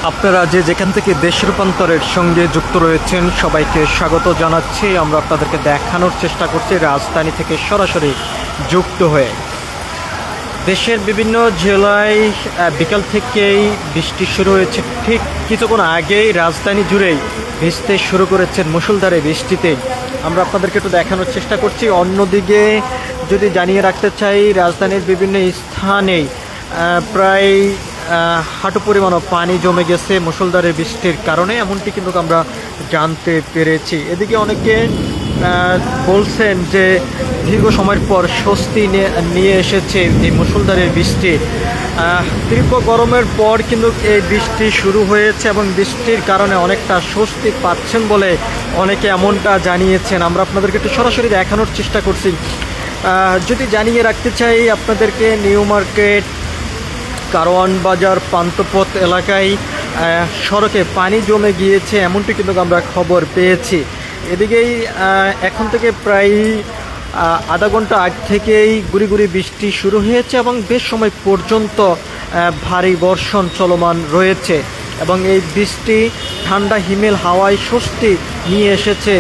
আপনারা যে যেখান থেকে দেশ রূপান্তরের সঙ্গে যুক্ত রয়েছেন সবাইকে স্বাগত জানাচ্ছি। আমরা আপনাদেরকে দেখানোর চেষ্টা করছি রাজধানী থেকে সরাসরি যুক্ত হয়ে। দেশের বিভিন্ন জেলায় বিকাল থেকেই বৃষ্টি শুরু হয়েছে। ঠিক কিছুক্ষণ আগেই রাজধানী জুড়েই ভিজতে শুরু করেছেন মুষলধারে বৃষ্টিতে। আমরা আপনাদেরকে একটু দেখানোর চেষ্টা করছি। অন্যদিকে যদি জানিয়ে রাখতে চাই, রাজধানীর বিভিন্ন স্থানেই প্রায় হাঁটু পরিমাণও পানি জমে গেছে মুষলধারে বৃষ্টির কারণে, এমনটি কিন্তু আমরা জানতে পেরেছি। এদিকে অনেকে বলছেন যে দীর্ঘ সময়ের পর স্বস্তি নিয়ে এসেছে এই মুষলধারে বৃষ্টি। তীব্র গরমের পর কিন্তু এই বৃষ্টি শুরু হয়েছে এবং বৃষ্টির কারণে অনেকটা স্বস্তি পাচ্ছেন বলে অনেকে এমনটা জানিয়েছেন। আমরা আপনাদেরকে একটু সরাসরি দেখানোর চেষ্টা করছি। যদি জানিয়ে রাখতে চাই আপনাদেরকে, নিউ মার্কেট, কারওয়ান বাজার, পান্থপথ এলাকায় সড়কে পানি জমে গিয়েছে এমনটি কিন্তু আমরা খবর পেয়েছি। এদিকেই এখন থেকে প্রায় আধা ঘন্টা আগ থেকেই গুড়ি গুড়ি বৃষ্টি শুরু হয়েছে এবং বেশ সময় পর্যন্ত ভারী বর্ষণ চলমান রয়েছে এবং এই বৃষ্টি ঠান্ডা হিমেল হাওয়ায় স্বস্তি নিয়ে এসেছে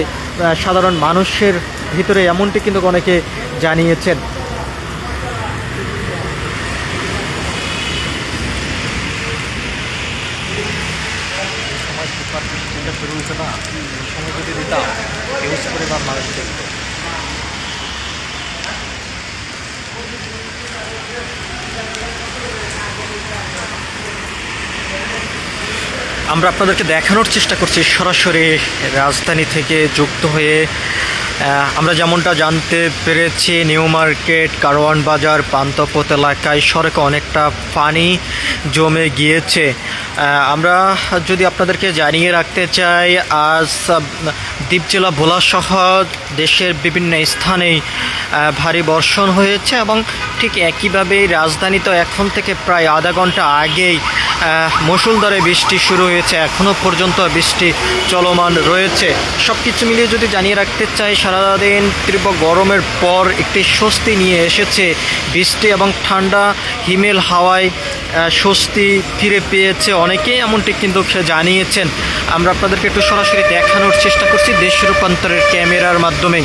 সাধারণ মানুষের ভিতরে, এমনটি কিন্তু অনেকে জানিয়েছেন। বৃষ্টিটা শুরু হয়েছে না, এই সময় যদি দিতাম ইউজ পরিমাণ মানুষ দেখতো। আমরা আপনাদেরকে দেখানোর চেষ্টা করছি সরাসরি রাজধানী থেকে যুক্ত হয়ে। আমরা যেমনটা জানতে পেরেছি, নিউ মার্কেট, কারওয়ান বাজার, পান্থপথ এলাকায় সড়কে অনেকটা পানি জমে গিয়েছে। আমরা যদি আপনাদেরকে জানিয়ে রাখতে চাই, আজ দ্বীপ জেলা ভোলাসহ দেশের বিভিন্ন স্থানেই ভারী বর্ষণ হয়েছে এবং ঠিক একইভাবেই রাজধানী তো এখন থেকে প্রায় আধা ঘন্টা আগেই মুষলধারে বৃষ্টি শুরু হয়েছে, এখনও পর্যন্ত বৃষ্টি চলমান রয়েছে। সব কিছু মিলিয়ে যদি জানিয়ে রাখতে চাই, সারাদিন তীব্র গরমের পর একটি স্বস্তি নিয়ে এসেছে বৃষ্টি এবং ঠান্ডা হিমেল হাওয়ায় স্বস্তি ফিরে পেয়েছে অনেকেই, এমনটি কিন্তু সে জানিয়েছেন। আমরা আপনাদেরকে একটু সরাসরি দেখানোর চেষ্টা করছি দেশ রূপান্তরের ক্যামেরার মাধ্যমে।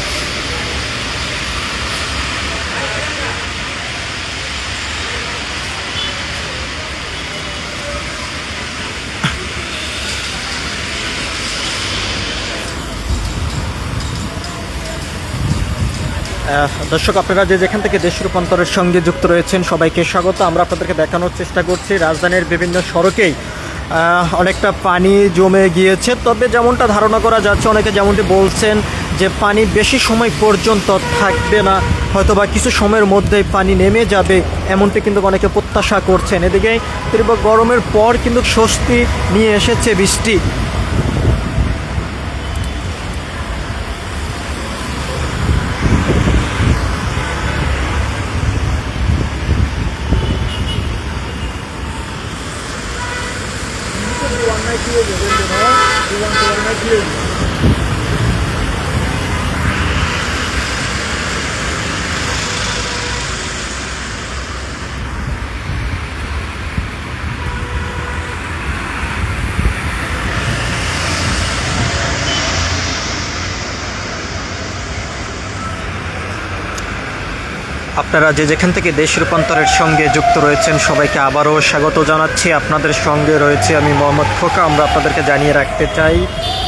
দর্শক, আপনারা যে যেখান থেকে দেশ রূপান্তরের সঙ্গে যুক্ত রয়েছেন সবাইকে স্বাগত। আমরা আপনাদেরকে দেখানোর চেষ্টা করছি রাজধানীর বিভিন্ন সড়কেই অনেকটা পানি জমে গিয়েছে। তবে যেমনটা ধারণা করা যাচ্ছে, অনেকে যেমনটি বলছেন যে পানি বেশি সময় পর্যন্ত থাকবে না, হয়তোবা কিছু সময়ের মধ্যেই পানি নেমে যাবে, এমনটি কিন্তু অনেকে প্রত্যাশা করছেন। এদিকে তীব্র গরমের পর কিন্তু স্বস্তি নিয়ে এসেছে বৃষ্টি। আপনারা যে যেখান থেকে দেশ রূপান্তরের সঙ্গে যুক্ত রয়েছেন সবাইকে আবারও স্বাগত জানাচ্ছি। আপনাদের সঙ্গে রয়েছে আমি মোহাম্মদ খোকা। আমরা আপনাদেরকে জানিয়ে রাখতে চাই,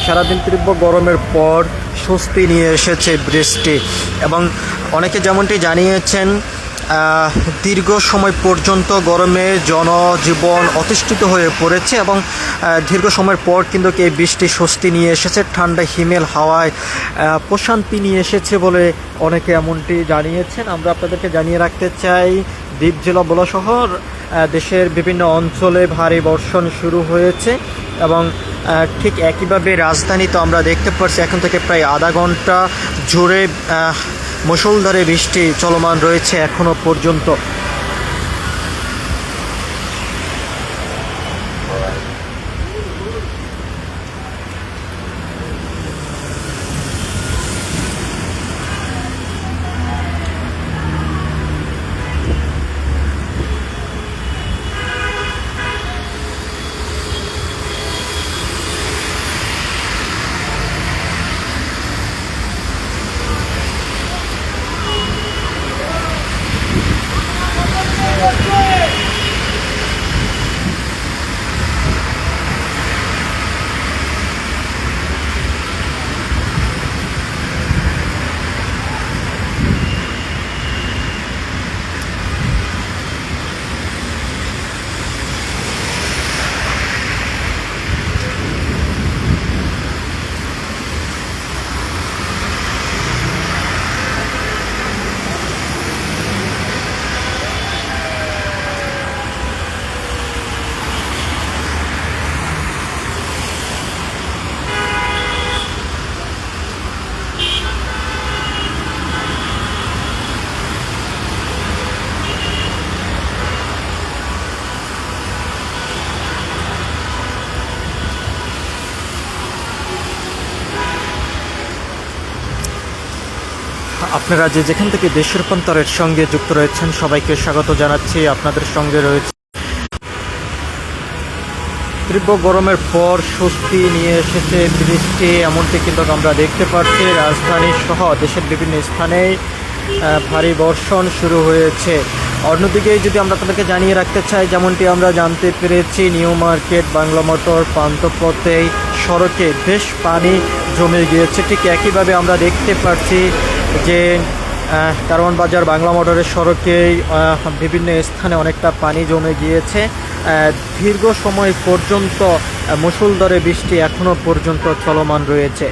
সারাদিন তীব্র গরমের পর স্বস্তি নিয়ে এসেছে বৃষ্টি এবং অনেকে যেমনটি জানিয়েছেন দীর্ঘ সময় পর্যন্ত গরমে জনজীবন অতিষ্ঠিত হয়ে পড়েছে এবং দীর্ঘ সময়ের পর কিন্তু এই বৃষ্টি স্বস্তি নিয়ে এসেছে, ঠান্ডা হিমেল হাওয়ায় প্রশান্তি নিয়ে এসেছে বলে অনেকে এমনটি জানিয়েছেন। আমরা আপনাদেরকে জানিয়ে রাখতে চাই, দ্বীপ জেলা ভোলাসহ দেশের বিভিন্ন অঞ্চলে ভারী বর্ষণ শুরু হয়েছে এবং ঠিক একইভাবে রাজধানী তো আমরা দেখতে পাচ্ছি এখন থেকে প্রায় আধা ঘন্টা জুড়ে মুষলধারে বৃষ্টি চলমান রয়েছে এখনো পর্যন্ত। আপনারা যে যেখান থেকে দেশ রূপান্তরের সঙ্গে যুক্ত রয়েছেন সবাইকে স্বাগত জানাচ্ছি। আপনাদের সঙ্গে রয়েছে তীব্র গরমের পর স্বস্তি নিয়ে এসেছে বৃষ্টি, এমনটি কিন্তু আমরা দেখতে পাচ্ছি। রাজধানী সহ দেশের বিভিন্ন স্থানে ভারী বর্ষণ শুরু হয়েছে। অন্যদিকে যদি আমরা তাদেরকে জানিয়ে রাখতে চাই, যেমনটি আমরা জানতে পেরেছি নিউ মার্কেট, বাংলা মোটর, পান্থপথে সড়কে বেশ পানি জমে গিয়েছে। ঠিক একইভাবে আমরা দেখতে পাচ্ছি যে কারওয়ান বাজার, বাংলা মোটরের সড়কে বিভিন্ন স্থানে অনেকটা পানি জমে গিয়েছে। দীর্ঘ সময় পর্যন্ত মুষলধারে বৃষ্টি এখনও পর্যন্ত চলমান রয়েছে।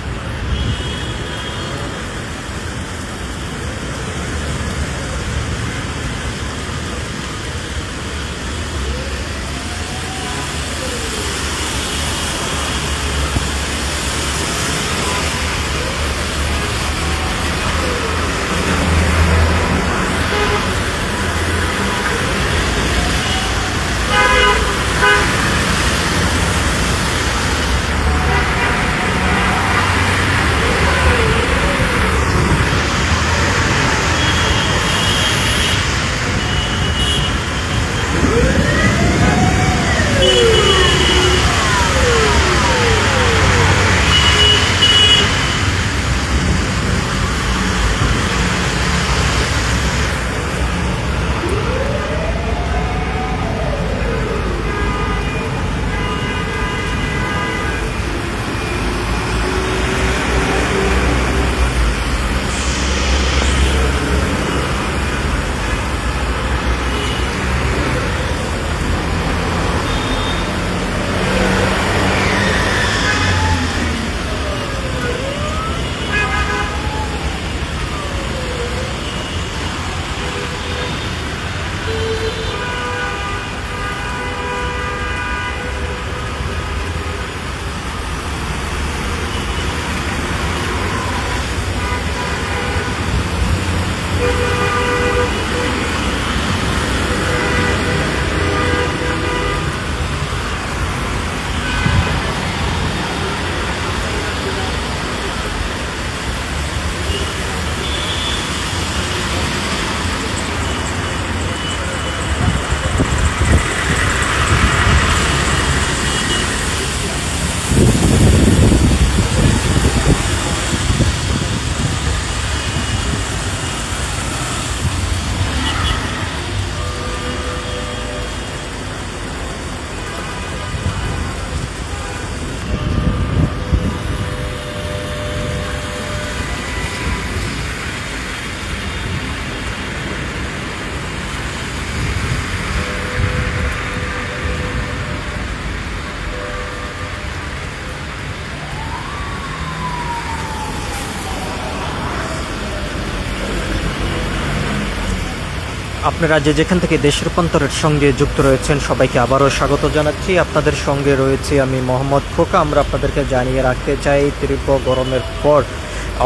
আপনারা যে যেখান থেকে দেশ রূপান্তরের সঙ্গে যুক্ত রয়েছেন সবাইকে আবারও স্বাগত জানাচ্ছি। আপনাদের সঙ্গে রয়েছে আমি মোহাম্মদ খোকা। আমরা আপনাদেরকে জানিয়ে রাখতে চাই, তীব্র গরমের পর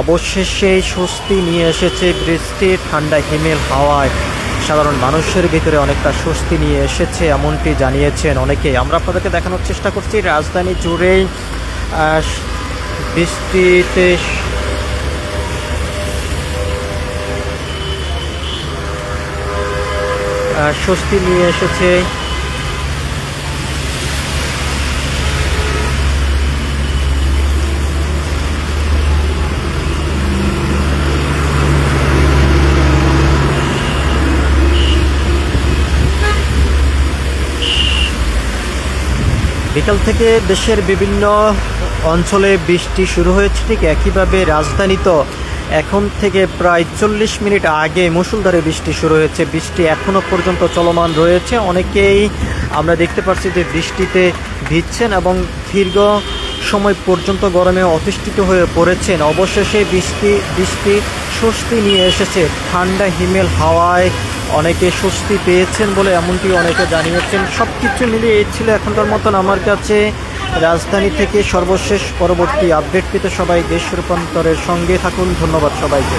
অবশেষে স্বস্তি নিয়ে এসেছে বৃষ্টি, ঠান্ডা হিমেল হাওয়ায় সাধারণ মানুষের ভিতরে অনেকটা স্বস্তি নিয়ে এসেছে, এমনটি জানিয়েছেন অনেকেই। আমরা আপনাদেরকে দেখানোর চেষ্টা করছি রাজধানী জুড়েই বৃষ্টিতে স্বস্তি নিয়ে এসেছে। বিকাল থেকে দেশের বিভিন্ন অঞ্চলে বৃষ্টি শুরু হয়েছে। ঠিক একইভাবে রাজধানী তো এখন থেকে প্রায় 40 মিনিট আগে মুষলধারে বৃষ্টি শুরু হয়েছে। বৃষ্টি এখনও পর্যন্ত চলমান রয়েছে। অনেকেই আমরা দেখতে পাচ্ছি যে বৃষ্টিতে ভিজছেন এবং দীর্ঘ সময় পর্যন্ত গরমে অতিষ্ঠিত হয়ে পড়েছেন। অবশেষে বৃষ্টি স্বস্তি নিয়ে এসেছে। ঠান্ডা হিমেল হাওয়ায় অনেকে স্বস্তি পেয়েছেন বলে এমনটি অনেকে জানিয়েছেন। সব কিছু মিলিয়ে এই ছিল এখনকার মতন আমার কাছে রাজধানী থেকে সর্বশেষ। পরবর্তী আপডেট পেতে সবাই দেশ রূপান্তরের সঙ্গে থাকুন। ধন্যবাদ সবাইকে।